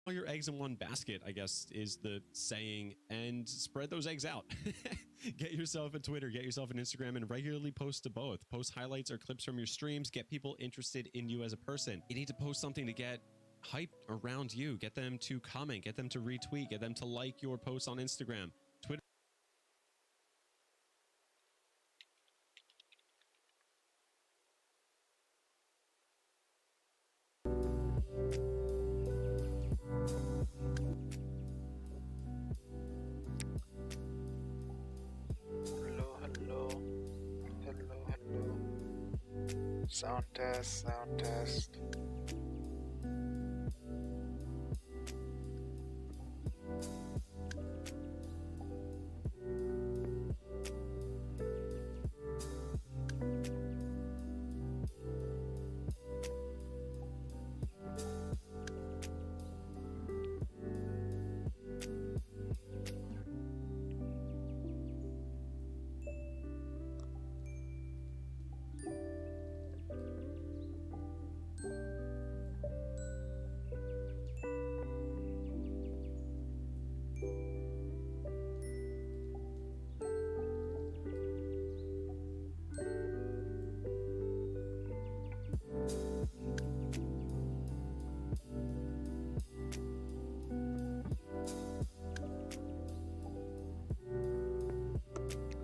all your eggs in one basket, I guess is the saying, and spread those eggs out. Get yourself a Twitter, get yourself an Instagram, and regularly post to both. Post highlights or clips from your streams. Get people interested in you as a person. You need to post something to get hype around you. Get them to comment, get them to retweet, get them to like your posts on Instagram. Twitter. Hello. Sound test.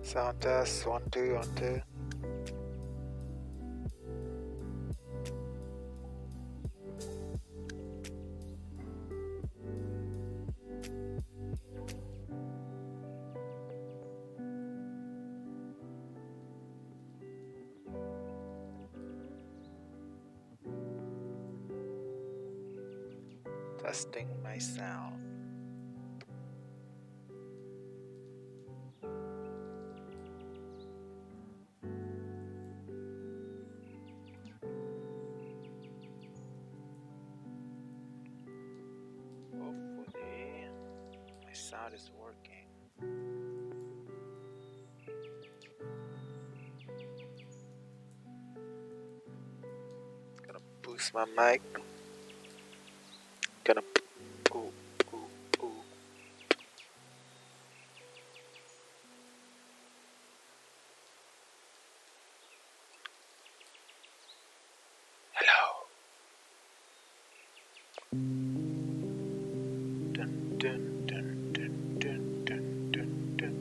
Sound test, 1, 2, 1, 2. Testing my sound. Hopefully, my sound is working. Gonna boost my mic. Gonna poo. Hello. Dun, dun, dun, dun, dun, dun, dun, dun.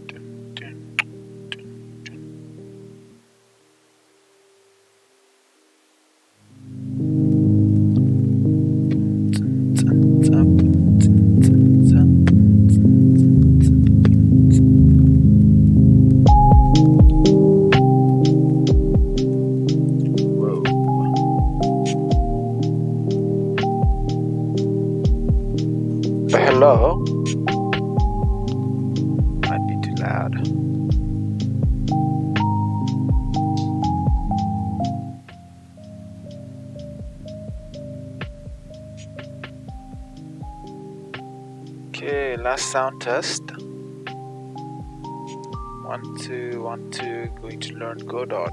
Dun, dun, dun, dun. Whoa. Hello. Might be too loud. Okay, last sound test. 1, 2, 1, 2. Going to learn Godot.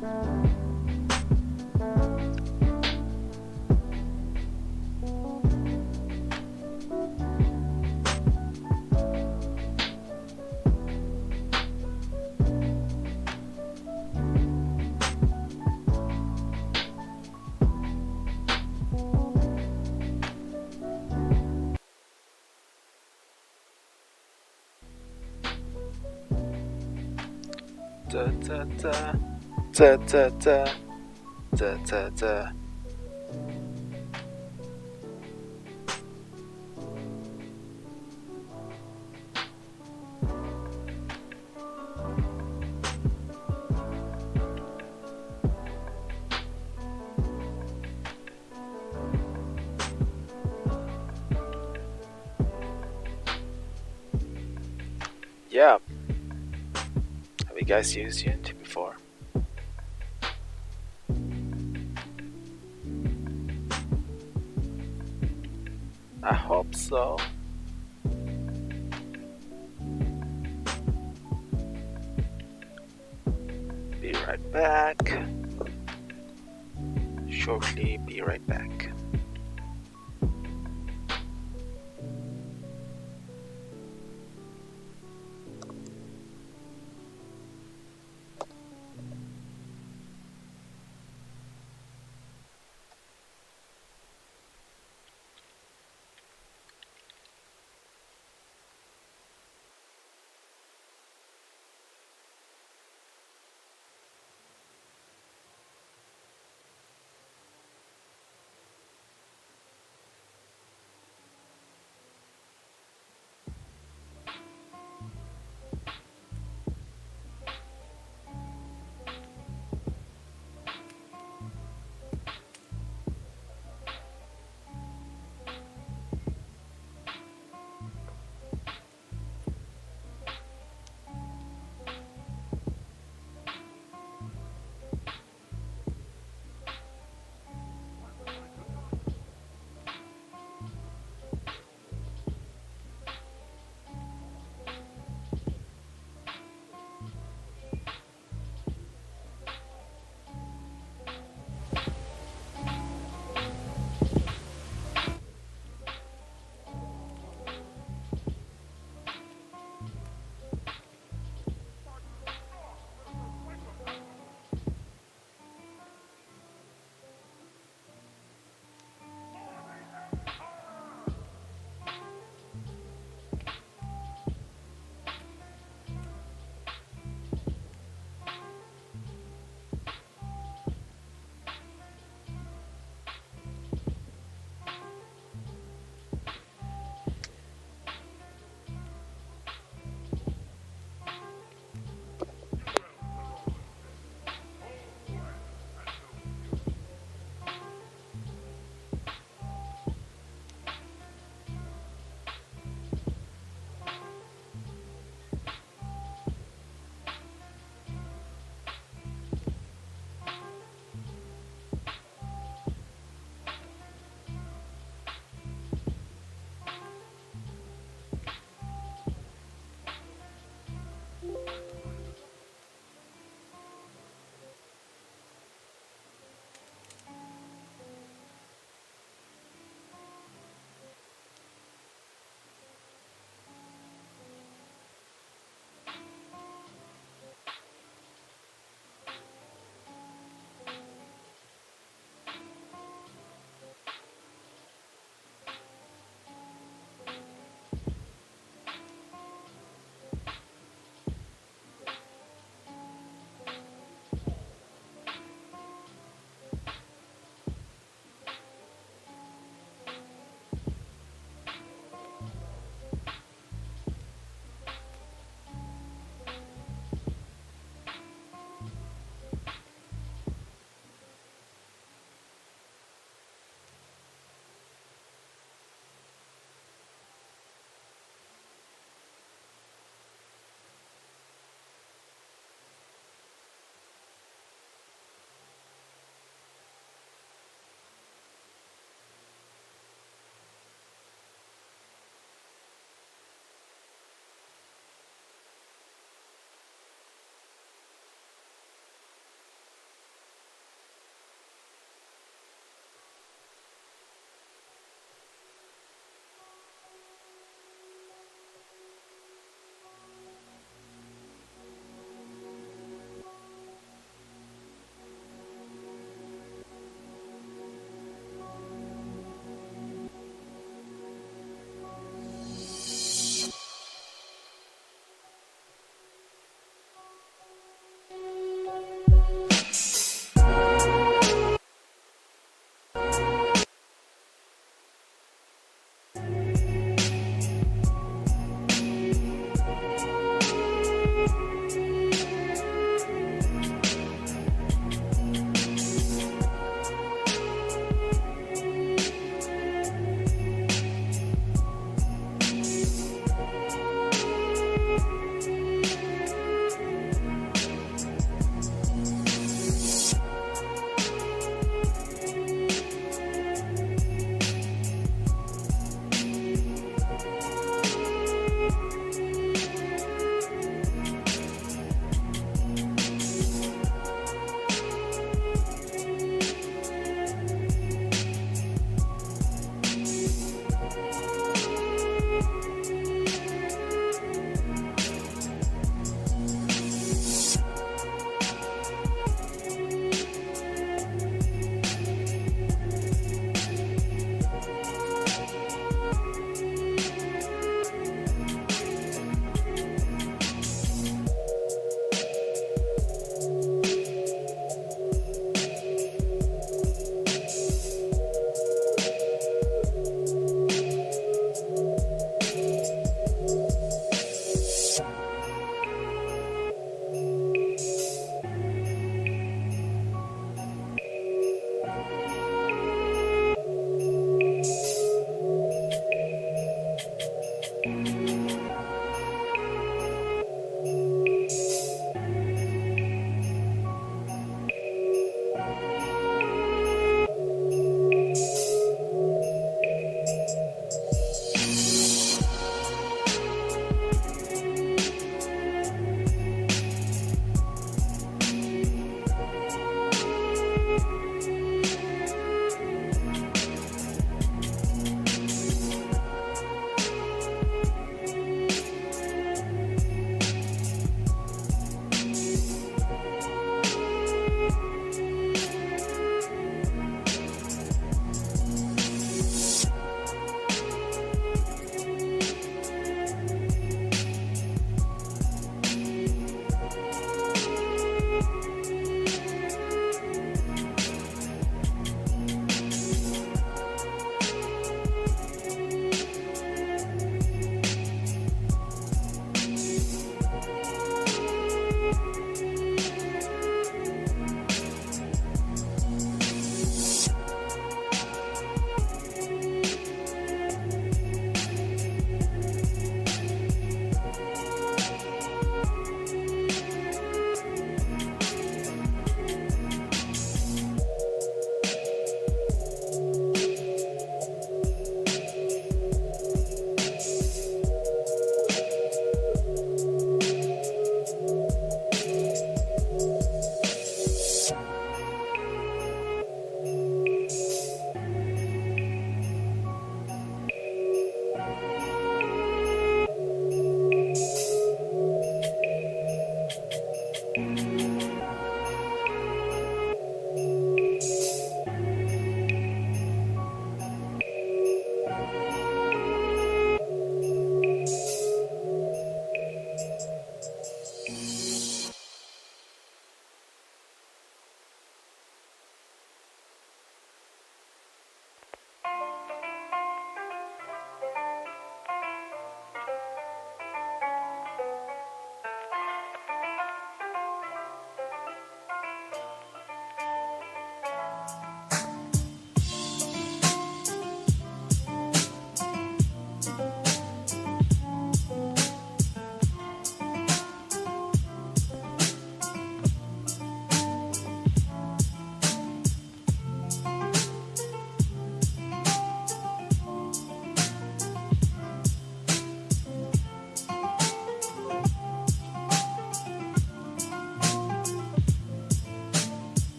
Da da da da da da da da da. Yeah. Have you guys used Unity before? I hope so. Be right back. Shortly, be right back.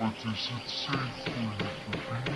But is it safe for you to be?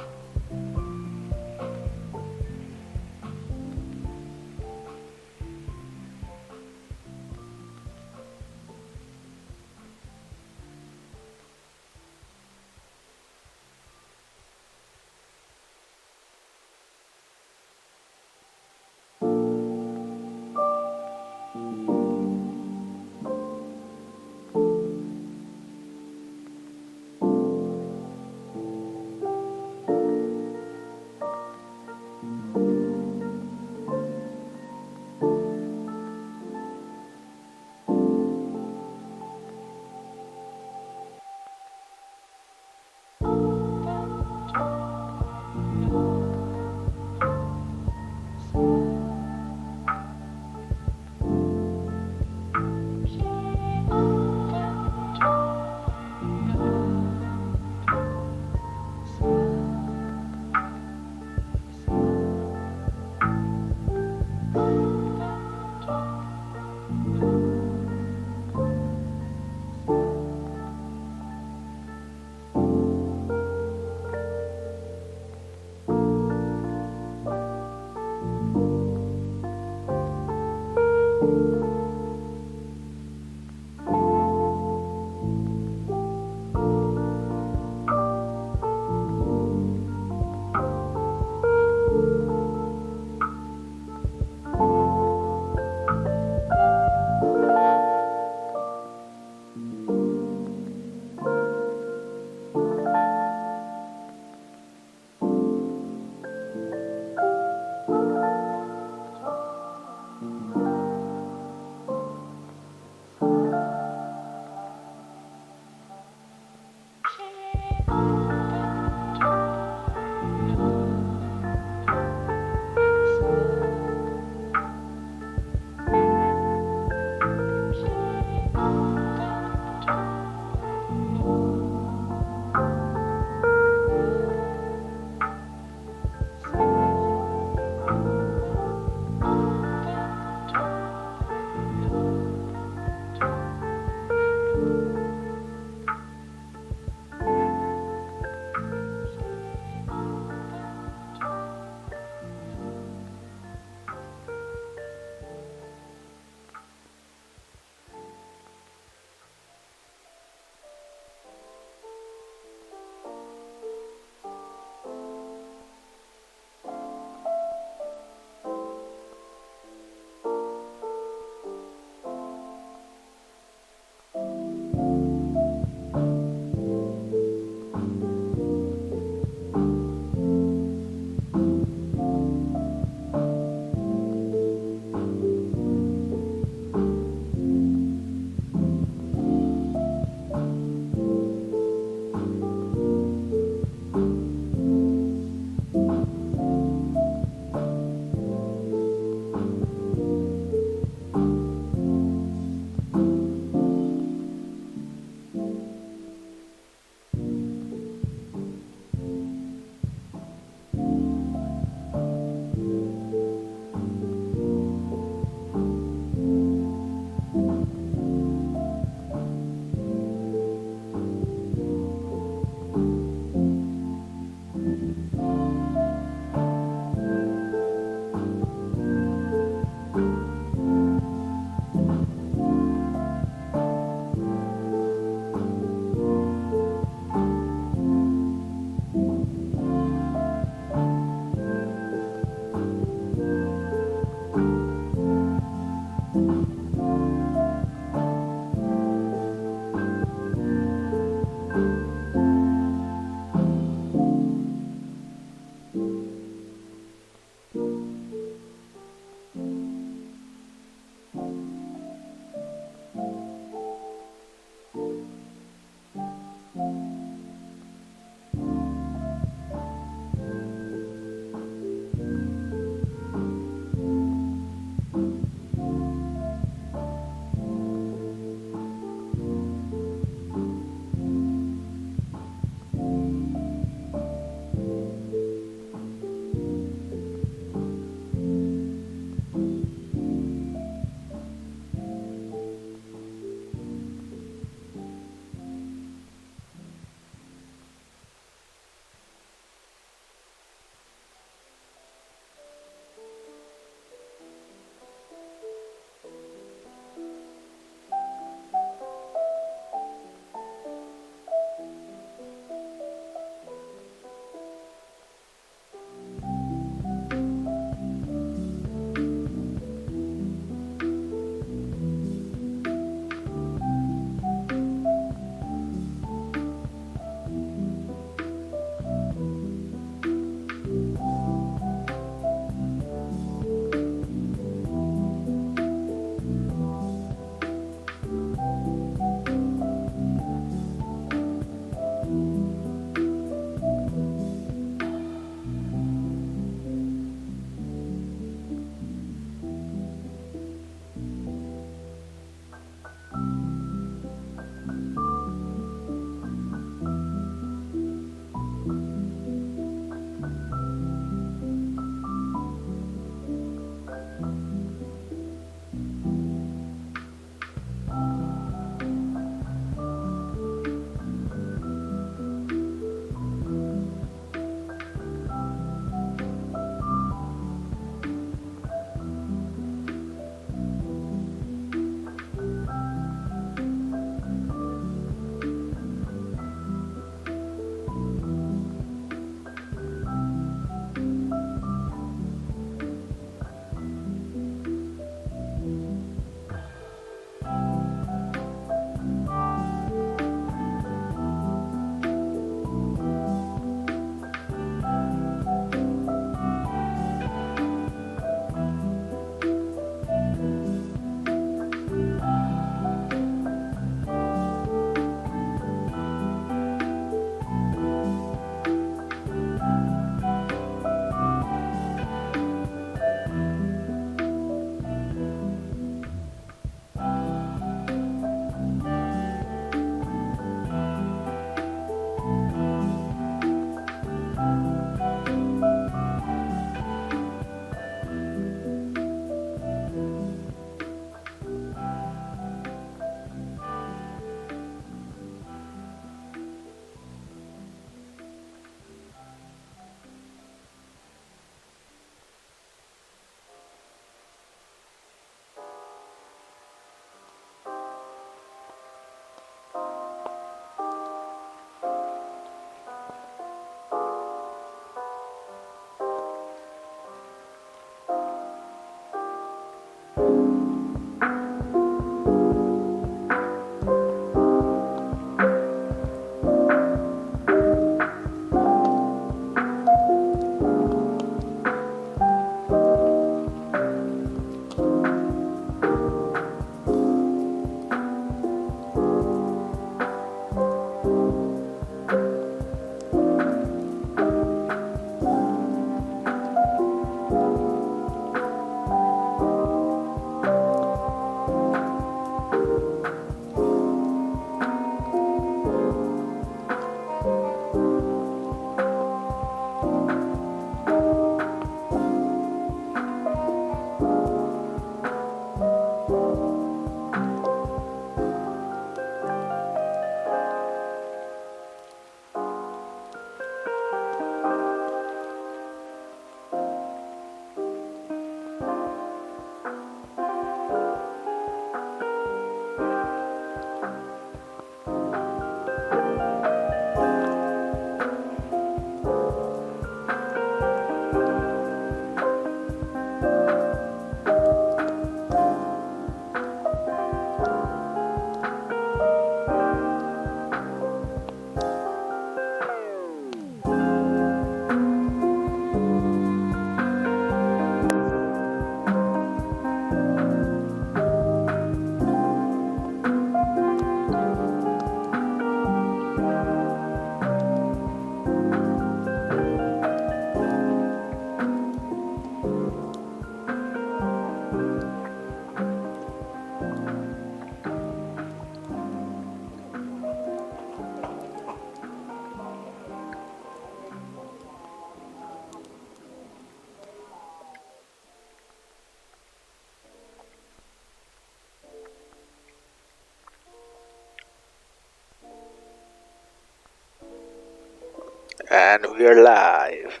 And we're live.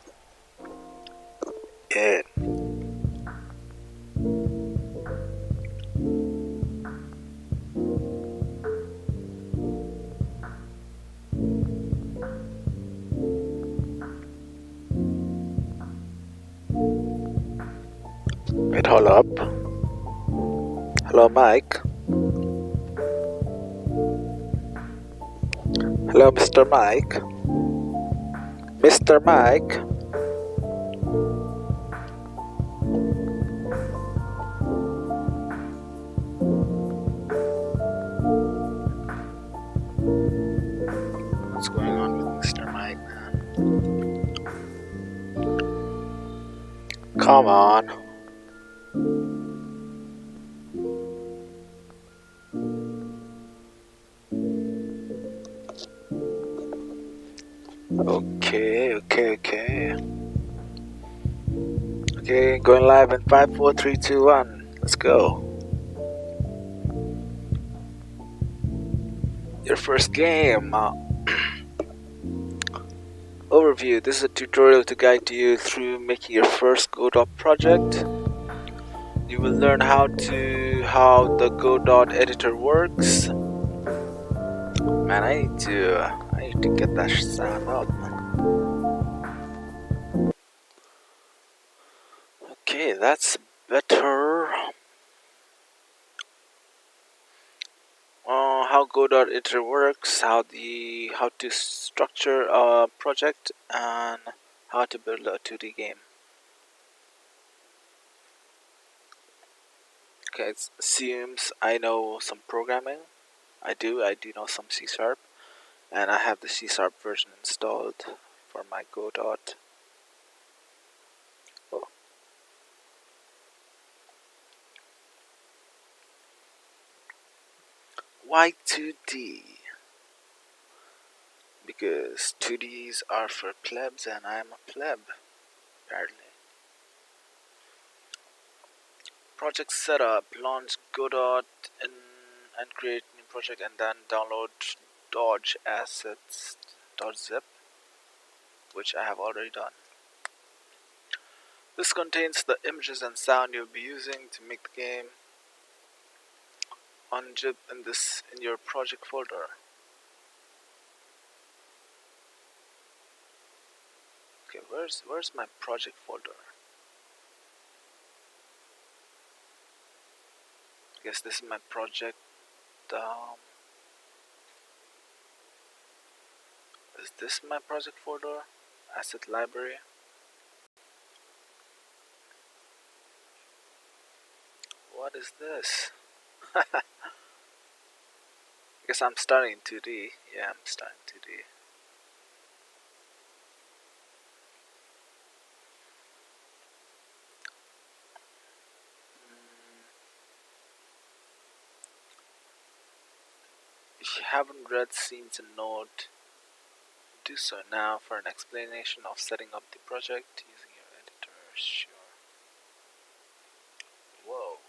In wait, hold up. Hello, Mike. Hello, Mr. Mike. Mr. Mike. What's going on with Mr. Mike, man? Come on. Okay. Okay, going live in 5, 4, 3, 2, 1. Let's go. Your first game. Overview. This is a tutorial to guide you through making your first Godot project. You will learn how the Godot editor works. Man, I need to get that sound up. Okay, that's better. How Godot editor works, how to structure a project, and how to build a 2D game. Okay, it assumes I know some programming. I do know some C#, and I have the C# version installed for my Godot. Oh. Why 2D? Because 2Ds are for plebs and I'm a pleb, apparently. Project setup, launch Godot and create new project and then download Dodge assets.zip, which I have already done. This contains the images and sound you'll be using to make the game. Unzip in your project folder. Okay, where's my project folder? I guess this is my project. Is this my project folder? Asset library. What is this? I guess I'm starting in 2D. Yeah, I'm starting 2D. If you haven't read Scenes and Node, do so now for an explanation of setting up the project using your editor. Sure. Whoa,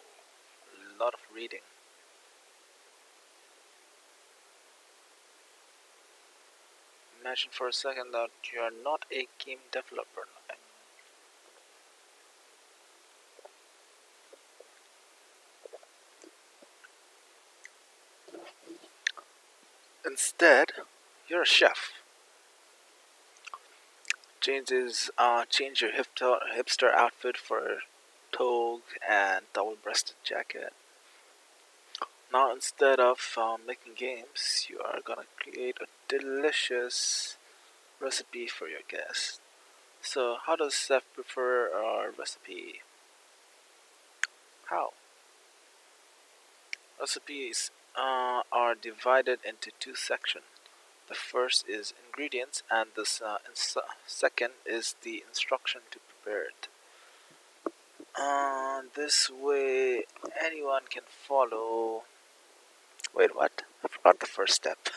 a lot of reading. Imagine for a second that you are not a game developer. Instead, you're a chef. Change your hipster outfit for a toque and double-breasted jacket. Now, instead of making games, you are gonna create a delicious recipe for your guests. So, how does Chef prefer a recipe? How? Recipes are divided into two sections. The first is ingredients, and the second is the instruction to prepare it. This way, anyone can follow. Wait, what? I forgot the first step.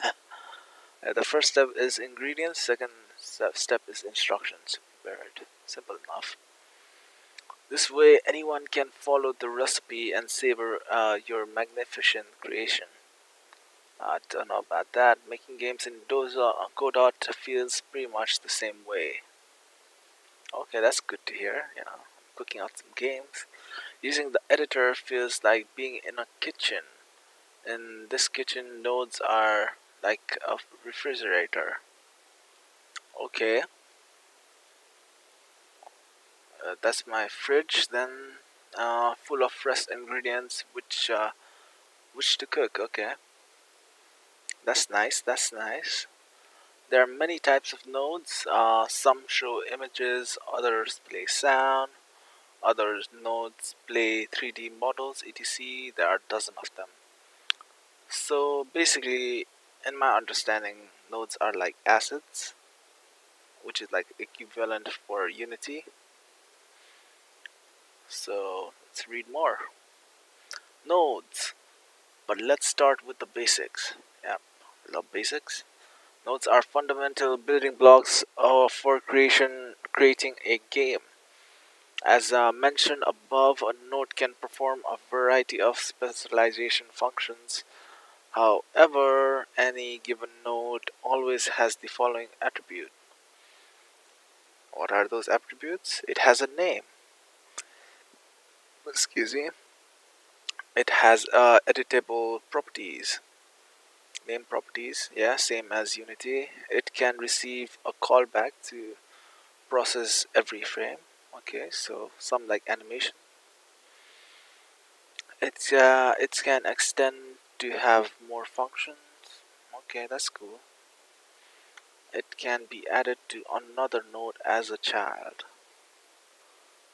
The first step is ingredients. Second step is instructions to prepare it. Simple enough. This way, anyone can follow the recipe and savor your magnificent creation. I don't know about that. Making games in Godot feels pretty much the same way. Okay, that's good to hear. Cooking out some games. Using the editor feels like being in a kitchen. In this kitchen, nodes are like a refrigerator. Okay, that's my fridge then, full of fresh ingredients which to cook. Okay, that's nice. That's nice. There are many types of nodes. Some show images, others play sound, others nodes play 3D models, etc. There are a dozen of them. So basically, in my understanding, nodes are like assets, which is like equivalent for Unity. So let's read more. Nodes. But let's start with the basics. Yeah, love basics. Nodes are fundamental building blocks for creating a game. As mentioned above, a node can perform a variety of specialization functions. However, any given node always has the following attribute. What are those attributes? It has a name. Excuse me. It has editable properties. Name properties, yeah, same as Unity. It can receive a callback to process every frame. Okay, so some like animation. It can extend to have more functions. Okay, that's cool. It can be added to another node as a child.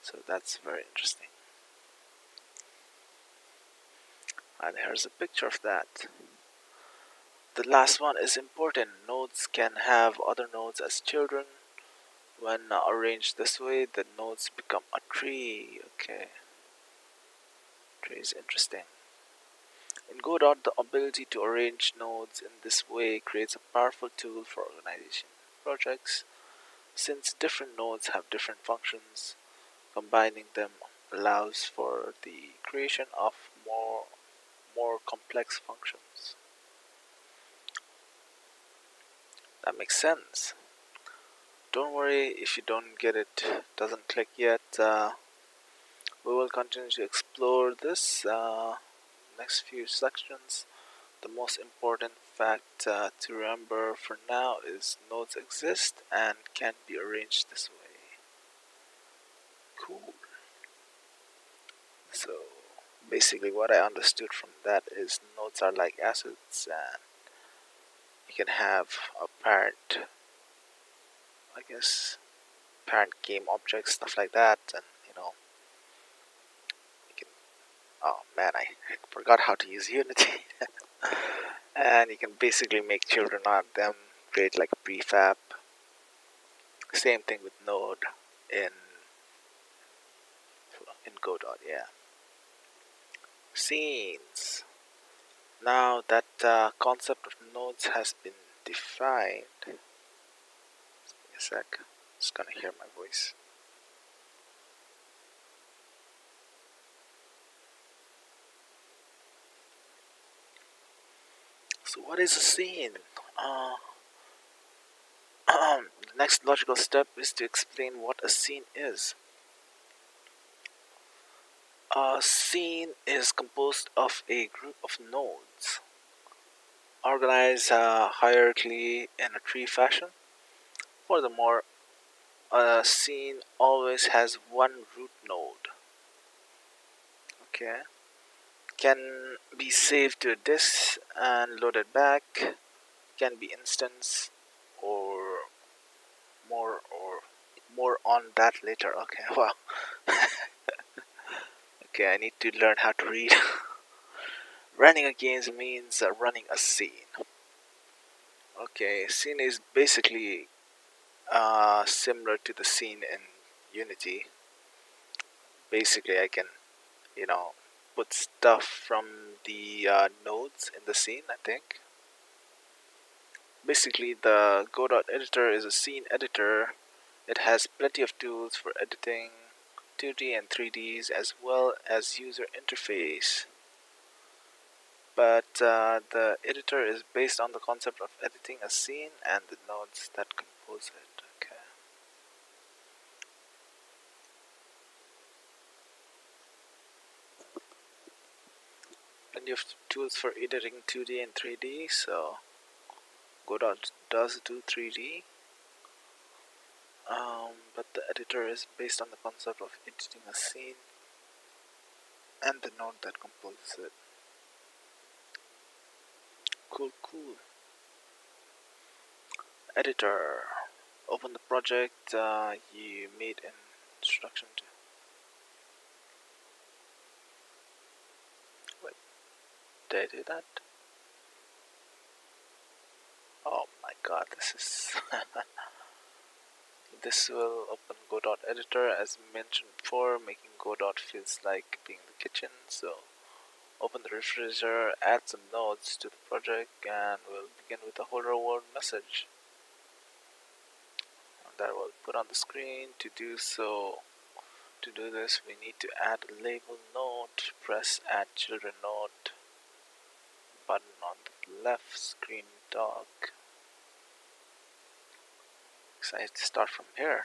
So that's very interesting. And here's a picture of that. The last one is important. Nodes can have other nodes as children. When arranged this way, the nodes become a tree. Okay. Tree is interesting. In Godot, the ability to arrange nodes in this way creates a powerful tool for organization projects. Since different nodes have different functions, combining them allows for the creation of more complex functions. That makes sense. Don't worry if you don't get it, doesn't click yet. We will continue to explore this next few sections. The most important fact to remember for now is nodes exist and can be arranged this way. Cool. So basically what I understood from that is nodes are like assets and you can have a parent, I guess, parent game objects, stuff like that, and you can, oh man, I forgot how to use Unity. And you can basically make children out of them, create like a prefab. Same thing with node in Godot, yeah. Scenes. Now that concept of nodes has been defined. Give me a sec. Just gonna hear my voice. So what is a scene? The next logical step is to explain what a scene is. A scene is composed of a group of nodes, organized hierarchically in a tree fashion. Furthermore, a scene always has one root node. Okay, can be saved to a disk and loaded back. Can be instance or more on that later. Okay, wow. Okay, I need to learn how to read. Running a game means running a scene. Okay, scene is basically similar to the scene in Unity. Basically, I can, put stuff from the nodes in the scene, I think. Basically, the Godot editor is a scene editor. It has plenty of tools for editing 2D and 3Ds as well as user interface. but the editor is based on the concept of editing a scene and the nodes that compose it. Okay. Plenty of tools for editing 2D and 3D, so Godot does do 3D, but the editor is based on the concept of editing a scene and the node that composes it. Cool. Editor. Open the project you made an introduction to. Wait, did I do that? Oh my god, this is... This will open Godot editor as mentioned before, making Godot feels like being the kitchen. So open the refrigerator, add some nodes to the project, and we'll begin with a hello world message that we'll put on the screen. To do this, we need to add a label node. Press add children node button on the left screen dock. Excited to start from here.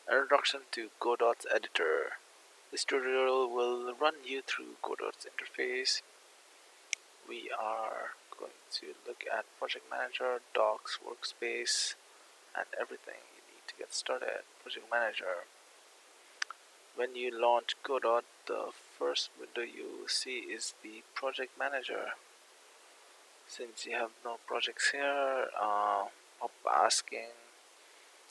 Introduction to Godot's editor. This tutorial will run you through Godot's interface. We are going to look at Project Manager, Docs, Workspace, and everything you need to get started. Project Manager. When you launch Godot, the first window you see is the Project Manager. Since you have no projects here, pop asking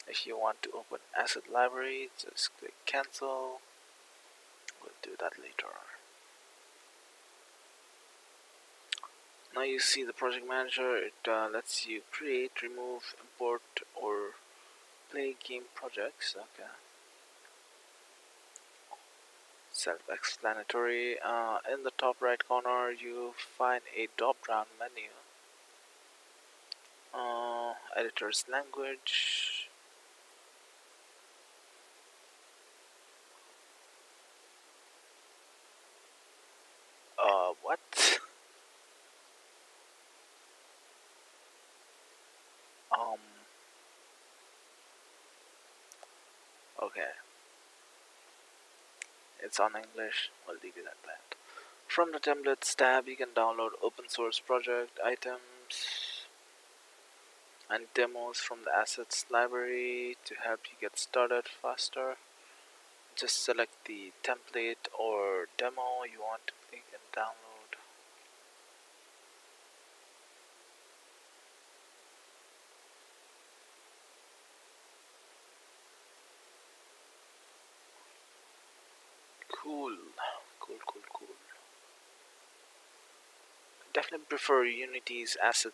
if you want to open asset library, just click cancel. We'll do that later. Now you see the project manager. It lets you create, remove, import, or play game projects. Okay. Self-explanatory. In the top right corner, you find a drop-down menu. Editor's language. What? Okay. It's on English. We'll leave it at that. From the templates tab, you can download open source project items and demos from the assets library to help you get started faster. Just select the template or demo you want to click and download. Cool. Definitely prefer Unity's asset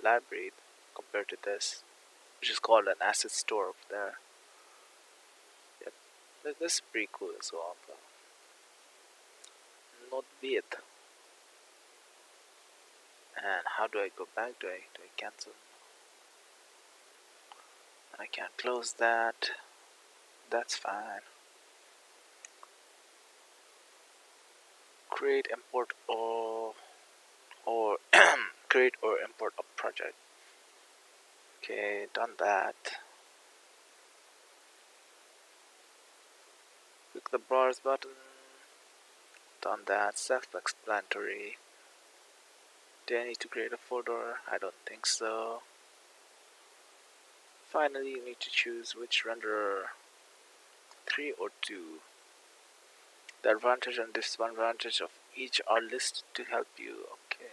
library compared to this, which is called an asset store up there. Yep, this is pretty cool as well. Not be it. And how do I go back? Do I cancel? I can't close that. That's fine. Create, import, or create or import a project. Okay, done that. Click the browse button. Done that. Self-explanatory. Do I need to create a folder? I don't think so. Finally, you need to choose which renderer, 3 or 2. The advantage and disadvantage of each are listed to help you. Okay.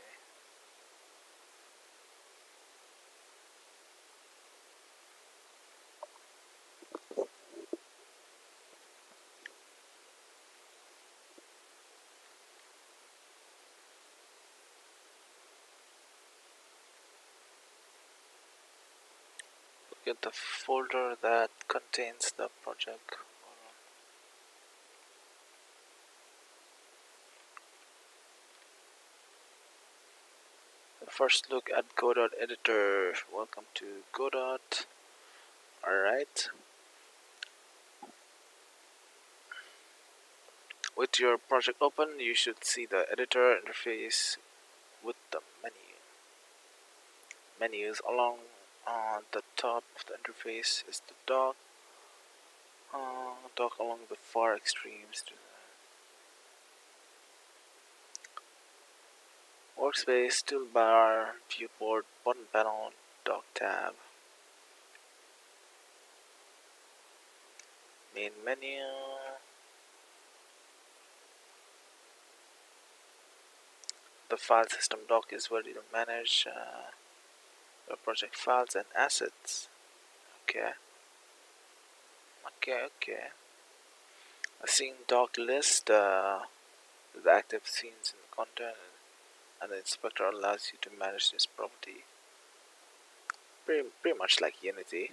Look at the folder that contains the project. First look at Godot editor. Welcome to Godot. Alright. With your project open, you should see the editor interface with the menus. Along on the top of the interface is the dock. Dock along the far extremes to the workspace, toolbar, viewport, button panel, dock tab, main menu. The file system dock is where you manage your project files and assets. Okay. A scene dock list with active scenes in the content, and the inspector allows you to manage this property. Pretty much like Unity.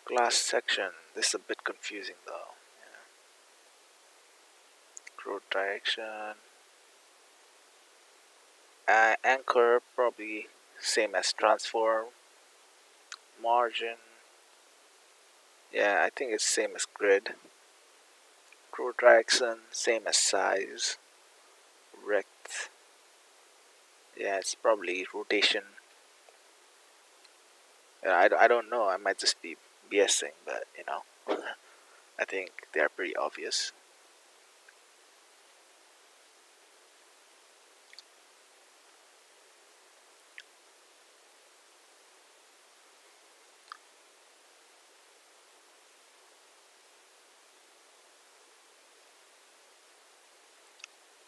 Class section. This is a bit confusing though. Yeah. Road direction. Anchor, probably same as transform. Margin. Yeah, I think it's same as grid. Road direction, same as size. Rect. Yeah, it's probably rotation. Yeah, I don't know. I might just be BSing, but you know, I think they are pretty obvious.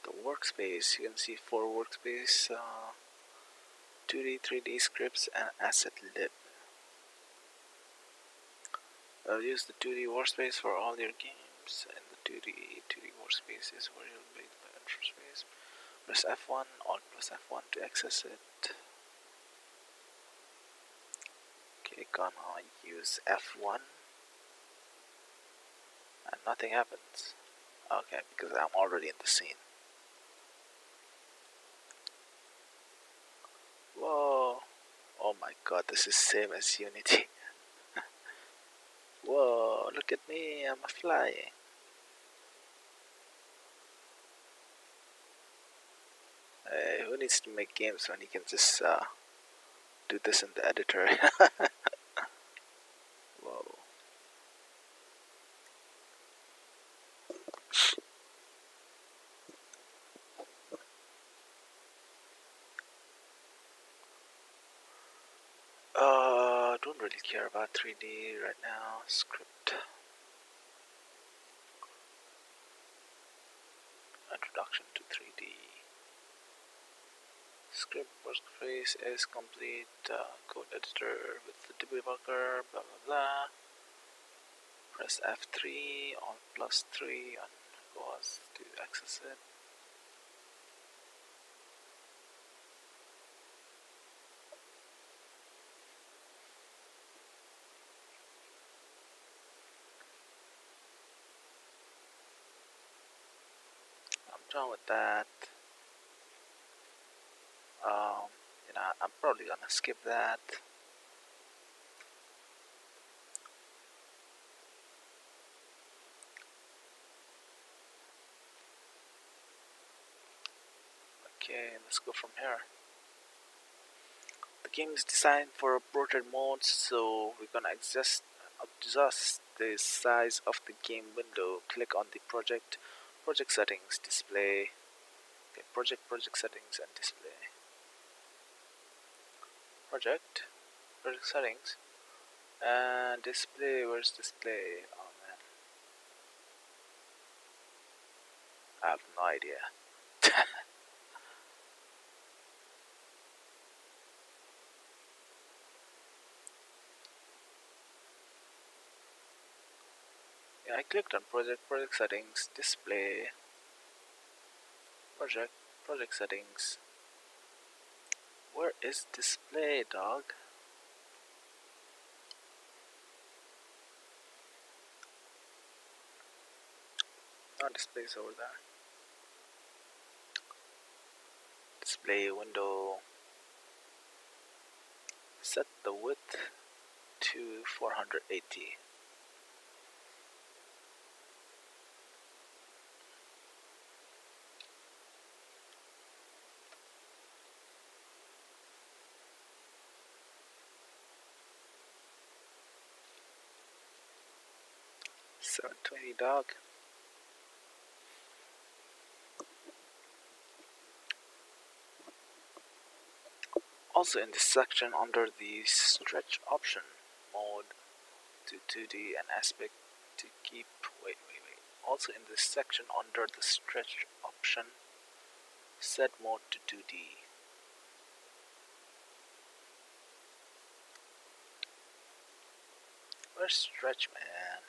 The workspace, you can see 4 workspace, 2D, 3D scripts, and asset lib. Use the 2D workspace for all your games, and the 2D workspace is where you'll build the interface. Press F1, Alt plus F1 to access it. Okay, gonna use F1, and nothing happens. Okay, because I'm already in the scene. Whoa! Oh my god, this is same as Unity. Whoa, look at me, I'm flying. Who needs to make games when you can just do this in the editor? Whoa. Don't really care about 3D right now. Script. Introduction to 3D. Script workspace is complete. Code editor with the debugger. Blah blah blah. Press F3 on +3 on pause to access it. I'm done with that. I'm probably gonna skip that. Okay, let's go from here. The game is designed for a portrait mode, so we're gonna adjust the size of the game window. Click on the project settings, display. Okay, project settings and display. Project settings and display. Where's display? Oh man, I have no idea. Yeah, I clicked on project settings, display, project settings. Where is display, dog? Oh, display's over there. Display window. Set the width to 480. 720, dog. Also in this section under the stretch option mode to 2D and aspect to keep. Wait. Also in this section under the stretch option, set mode to 2D. Where's stretch, man?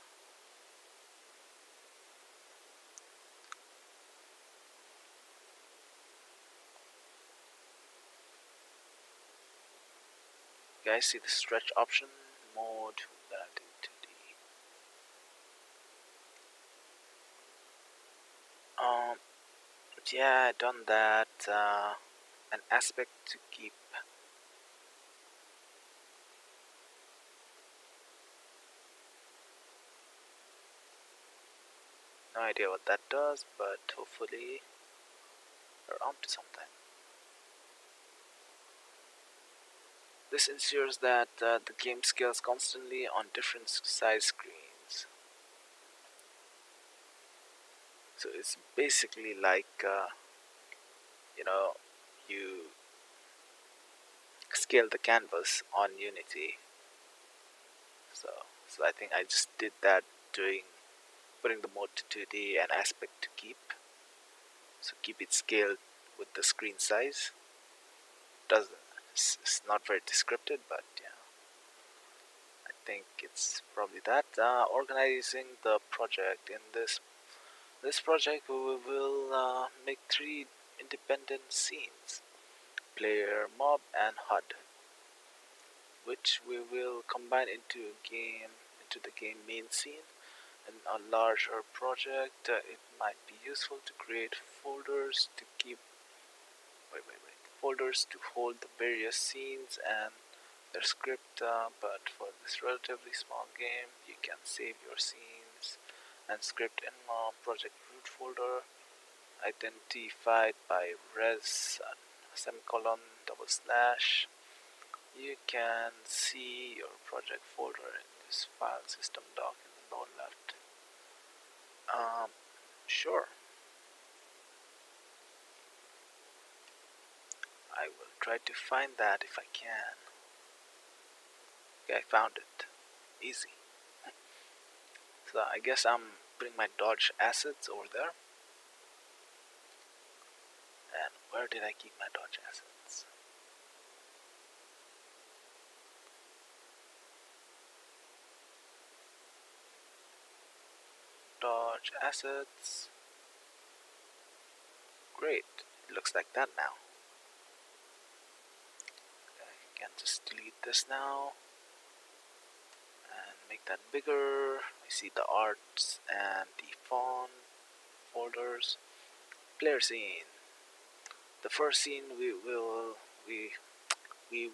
Guys, see the stretch option mode? We're gonna do 2D. Yeah, done that. An aspect to keep. No idea what that does, but hopefully we're onto something. This ensures that the game scales constantly on different size screens. So it's basically like, you scale the canvas on Unity. So I think I just did that putting the mode to 2D and aspect to keep. So keep it scaled with the screen size. It's not very descriptive, but yeah, I think it's probably that. Organizing the project. In this project, we will make 3 independent scenes: player, mob, and HUD, which we will combine into the game main scene. In a larger project, it might be useful to create folders to keep folders to hold the various scenes and their script, but for this relatively small game, you can save your scenes and script in a project root folder identified by res semicolon /. You can see your project folder in this file system doc in the lower left. Sure. I will try to find that if I can. Okay, I found it. Easy. So I guess I'm putting my Dodge assets over there. And where did I keep my Dodge assets? Dodge assets. Great. It looks like that now. I can just delete this now and make that bigger. I see the arts and the font folders. Player scene. The first scene we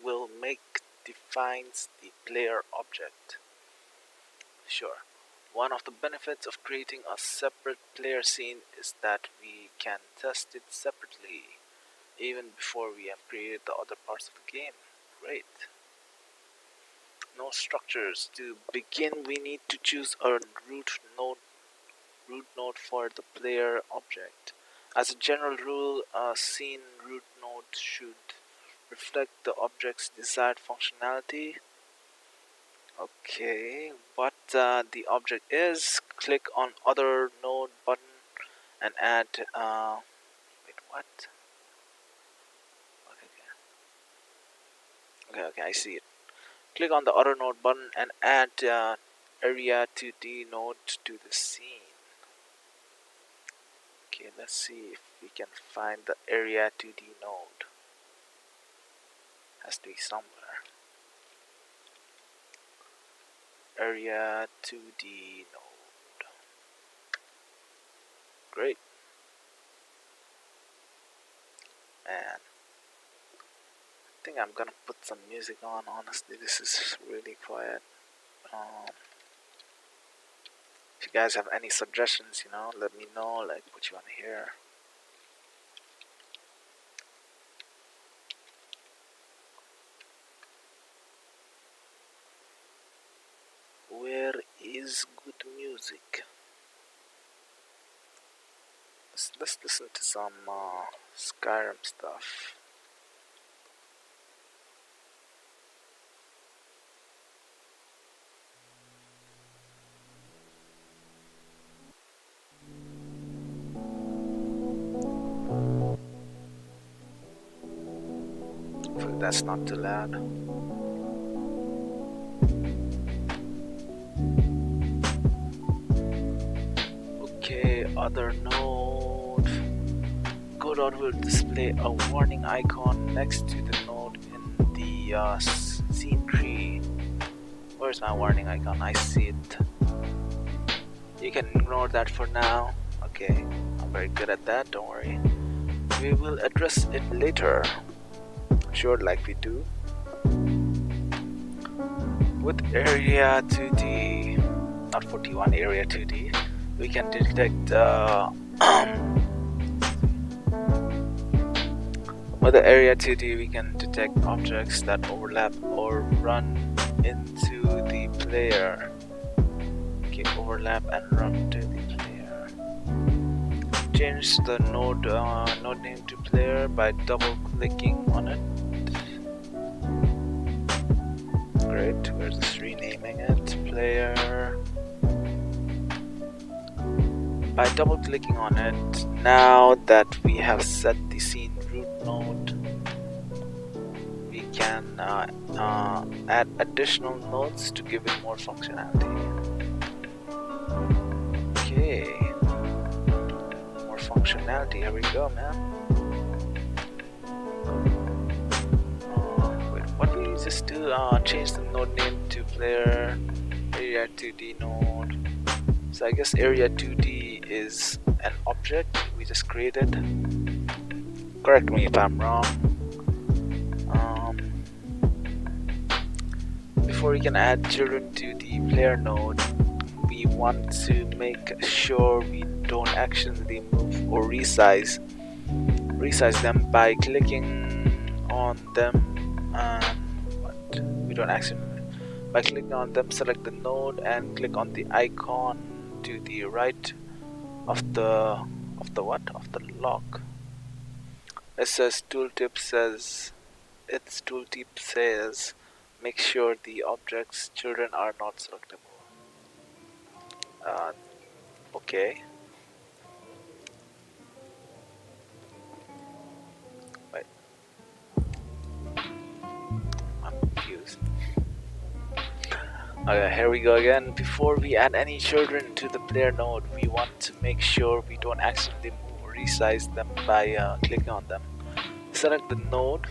will make defines the player object. Sure. One of the benefits of creating a separate player scene is that we can test it separately, even before we have created the other parts of the game. Great. No structures. To begin, we need to choose a root node for the player object. As a general rule, a scene root node should reflect the object's desired functionality. Okay, what the object is, click on other node button and add, wait, what? Okay, I see it. Click on the other node button and add area 2D node to the scene. Okay, let's see if we can find the area 2D node. Has to be somewhere. Area 2D node. Great. And I think I'm gonna put some music on. Honestly, this is really quiet. If you guys have any suggestions, let me know, like what you want to hear. Where is good music? music. Let's listen to some Skyrim stuff. Hopefully that's not too loud. Okay, other node. Godot will display a warning icon next to the node in the scene tree. Where's my warning icon? I see it. You can ignore that for now. Okay, I'm very good at that, don't worry. We will address it later. Sure, like we do. With area 2D, not 41, area 2D, we can detect with the area 2D we can detect objects that overlap or run into the player. Okay, overlap and run to the player. Change the node name to player by double clicking on it. Great, we're just renaming it player. By double clicking on it, now that we have set the scene root node, we can add additional nodes to give it more functionality. Okay, more functionality, here we go, man. Wait, what did we just do? Change the node name to player area 2D node. So I guess area 2D is an object we just created. Correct me if I'm wrong. Before we can add children to the player node, we want to make sure we don't accidentally move or resize them by clicking on them. We don't accidentally. By clicking on them, select the node and click on the icon to the right of the lock. It says tooltip says make sure the object's children are not selectable. Okay. Wait. I'm confused. Okay, here we go again. Before we add any children to the player node, we want to make sure we don't accidentally move or resize them by clicking on them. Select the node.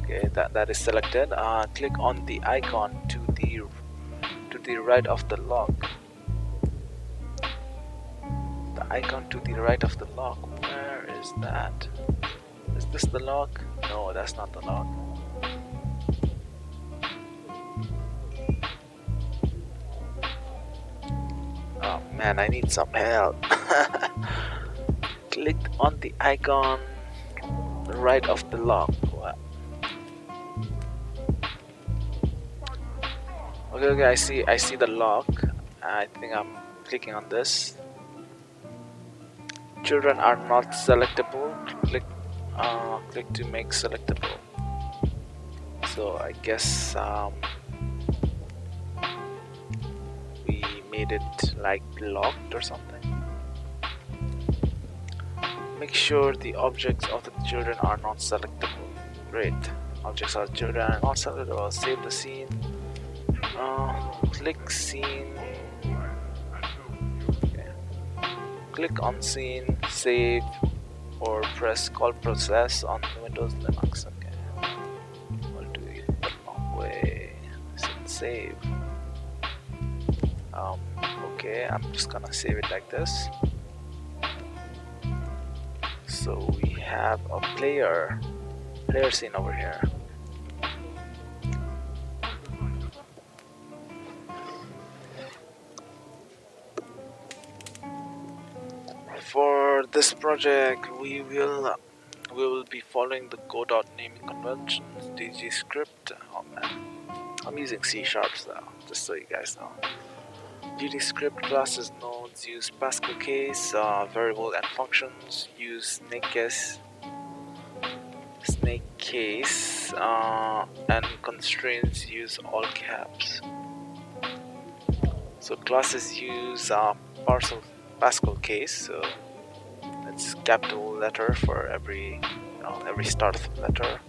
Okay, that is selected. Click on the icon to the right of the lock. The icon to the right of the lock. Where is that? Is this the lock? No, that's not the lock. Oh man, I need some help. Click on the icon right of the lock. What? Okay, I see the lock. I think I'm clicking on this. Children are not selectable. Click to make selectable. So I guess we made it like blocked or something. Make sure the objects of the children are not selectable. Great. Objects of the children are not selectable. Save the scene. Click scene. Okay. Click on scene, save, or press call process on Windows Linux. Okay. We'll do it the long way. Save. Okay, I'm just gonna save it like this. So we have a player scene over here. For this project, we will be following the Godot naming conventions, DG script. Oh man, I'm using C# though, just so you guys know. GD script classes nodes use Pascal case, variable and functions use snake case, and constraints use all caps. So classes use Pascal case, so it's capital letter for every start of letter.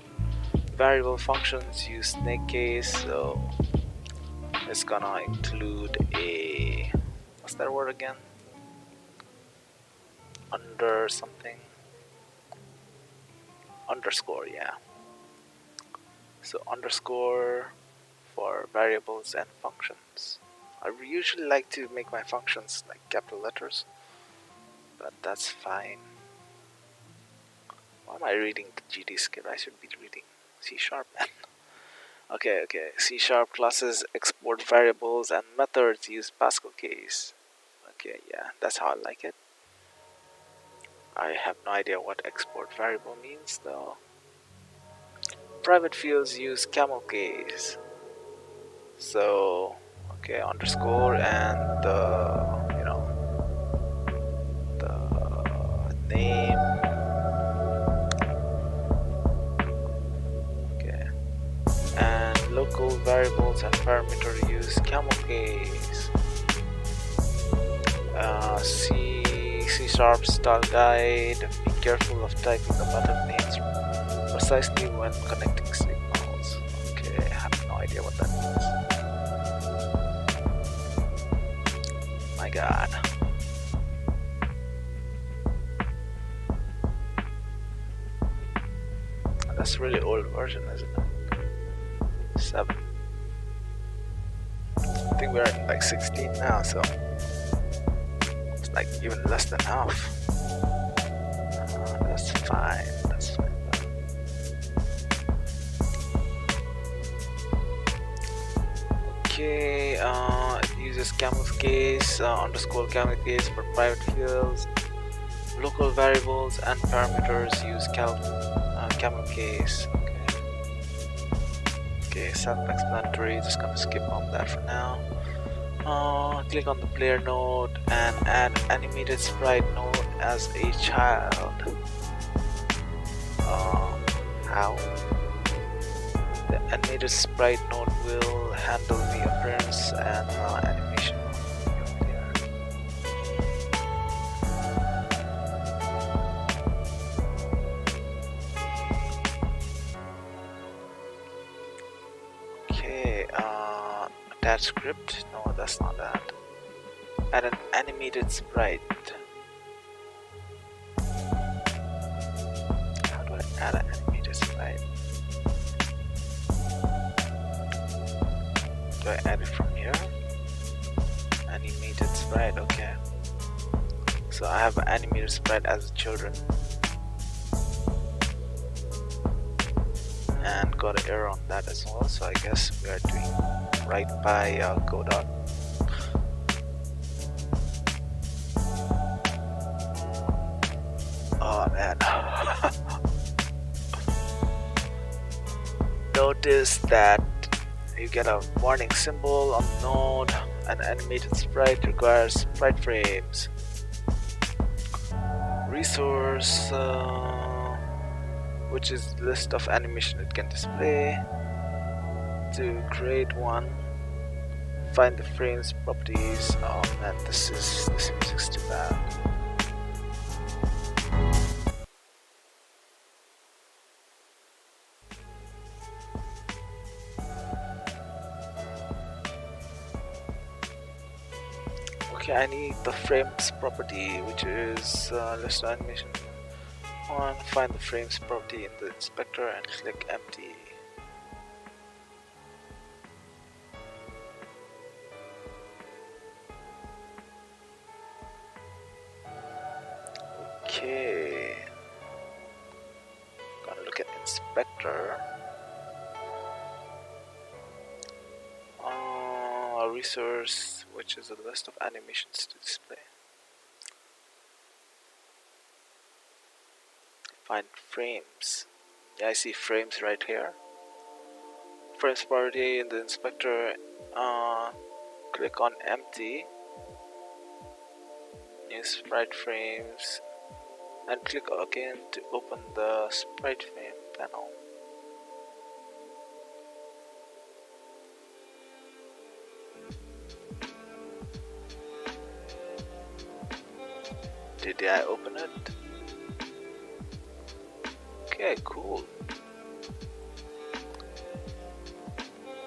Variable functions use snake case, so it's gonna include a, what's that word again? Under something, underscore, yeah. So underscore for variables and functions. I usually like to make my functions like capital letters, but that's fine. Why am I reading the GD script? I should be reading C#, man. Okay, C# classes export variables and methods use Pascal case. Okay, yeah, that's how I like it. I have no idea what export variable means though. Private fields use camel case. So, okay, underscore and the name. Okay. And local variables and parameter use camel case. C# style guide. Be careful of typing the method names precisely when connecting signals. Okay, I have no idea what that means. My god. That's really old version, isn't it? 7. I think we're at like 16 now, so it's like even less than half. That's fine. That's fine. Okay, it uses camel case, underscore camel case for private fields. Local variables and parameters use camel case. Okay, self-explanatory. Just gonna skip on that for now. Click on the player node and add animated sprite node as a child. How? The animated sprite node will handle the appearance and animation of your player. Okay, attach script. No, that's not that. Add an animated sprite. How do I add an animated sprite? Do I add it from here? Animated sprite, okay. So I have an animated sprite as children. And got an error on that as well, so I guess we are doing right by Godot. Oh man. Notice that you get a warning symbol on the node. An animated sprite requires sprite frames. Resource, which is the list of animation it can display. To create one, find the frames properties. Oh man, this seems too bad. Okay, I need the frames property, which is list of animation. Find the frames property in the inspector and click empty. Okay, gonna look at inspector. A resource, which is a list of animations to display. Find frames. Yeah, I see frames right here. Frames property in the inspector. Click on empty. new sprite frames and click again to open the sprite frame panel. Did I open it? Okay, cool.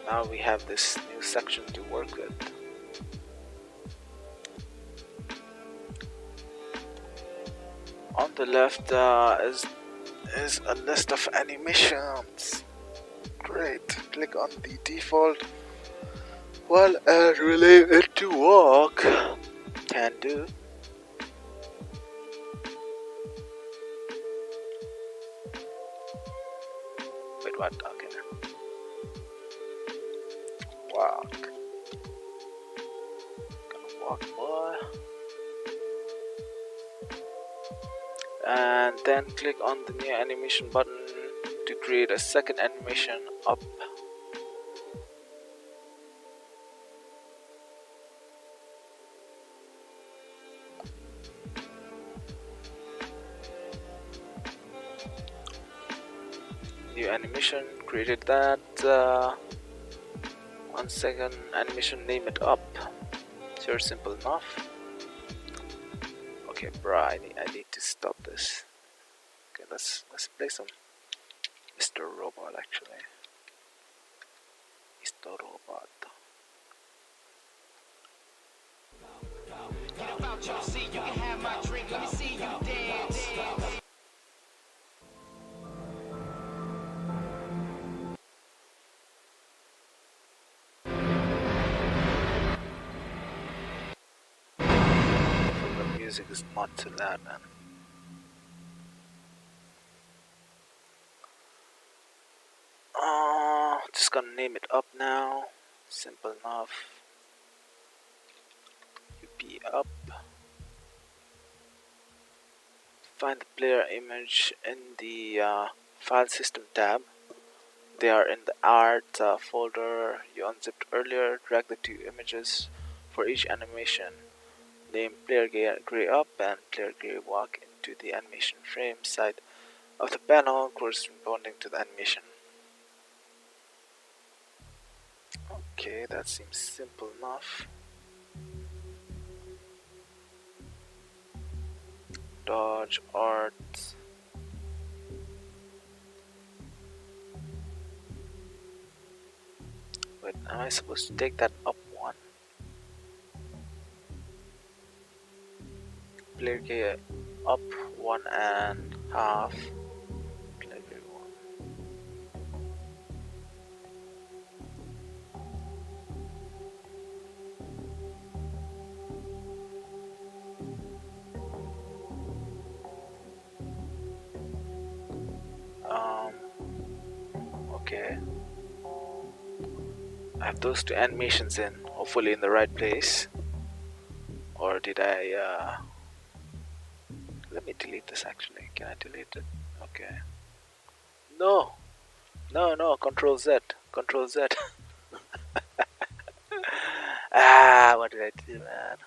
Now we have this new section to work with. On the left is a list of animations. Great. Click on the default one and relate it to walk. Can do. Wait, what? Okay. Walk. Gonna walk more. And then click on the new animation button to create a second animation up. New animation, created that. 1 second animation, name it up. Sure, simple enough. Okay, bruh, I need to stop this. Okay, let's play some Mr. Robot actually. Mr. Robot. Get about your seat, you can have my drink, let me see you dance. The music is not too loud, man. Just gonna name it up now. Simple enough. Be up. Find the player image in the file system tab. They are in the art folder you unzipped earlier. Drag the two images for each animation. Name player gray up and player gray walk into the animation frame side of the panel corresponding to the animation. Okay, that seems simple enough. Dodge art. Wait, am I supposed to take that up one? Player gear up 1.5. Player gear 1. Okay. I have those two animations in, hopefully in the right place. Or did I, let me delete this actually. Can I delete it? Okay. No! No, Control Z. Control Z. What did I do, man?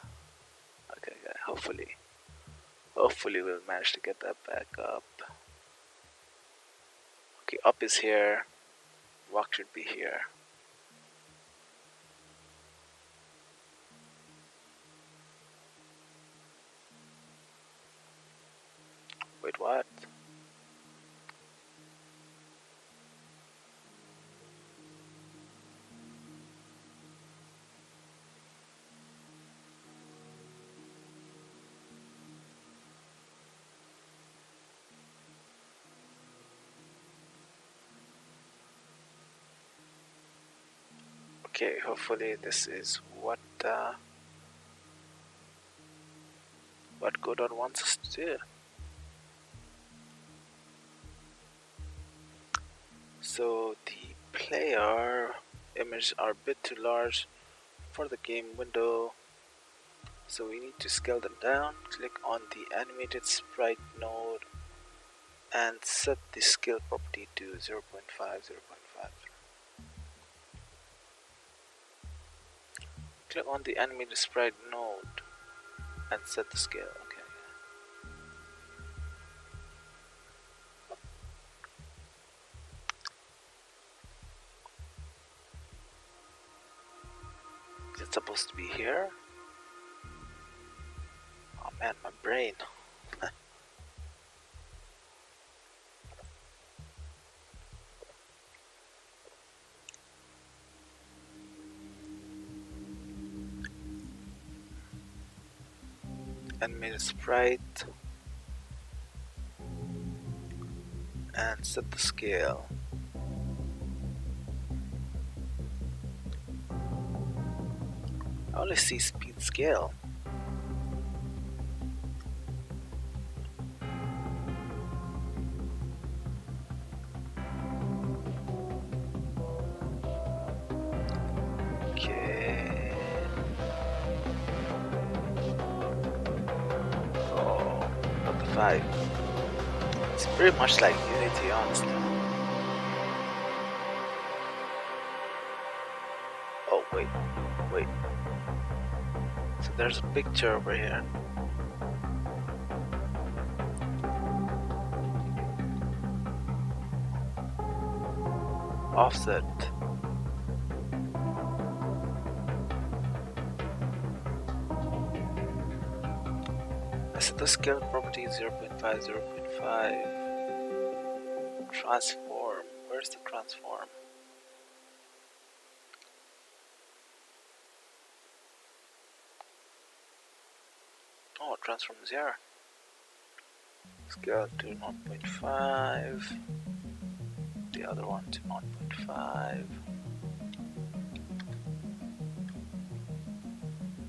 Okay, hopefully we'll manage to get that back up. Okay, up is here. Walk should be here. Wait, what? Okay, hopefully this is what Godot wants us to do. So the player images are a bit too large for the game window, so we need to scale them down. Click on the animated sprite node and set the scale property to 0.5. Click on the animated sprite node and set the scale. Okay. Is it supposed to be here? Oh man, my brain. Animate a sprite and set the scale. I only see speed scale. Okay. Oh, not the 5. It's pretty much like Unity, honestly. Oh, wait. So there's a picture over here. Offset. I set the scale property 0.5, 0.5. Transform. Where's the transform? Oh, transform is here. Scale to 0.5. The other one to 0.5.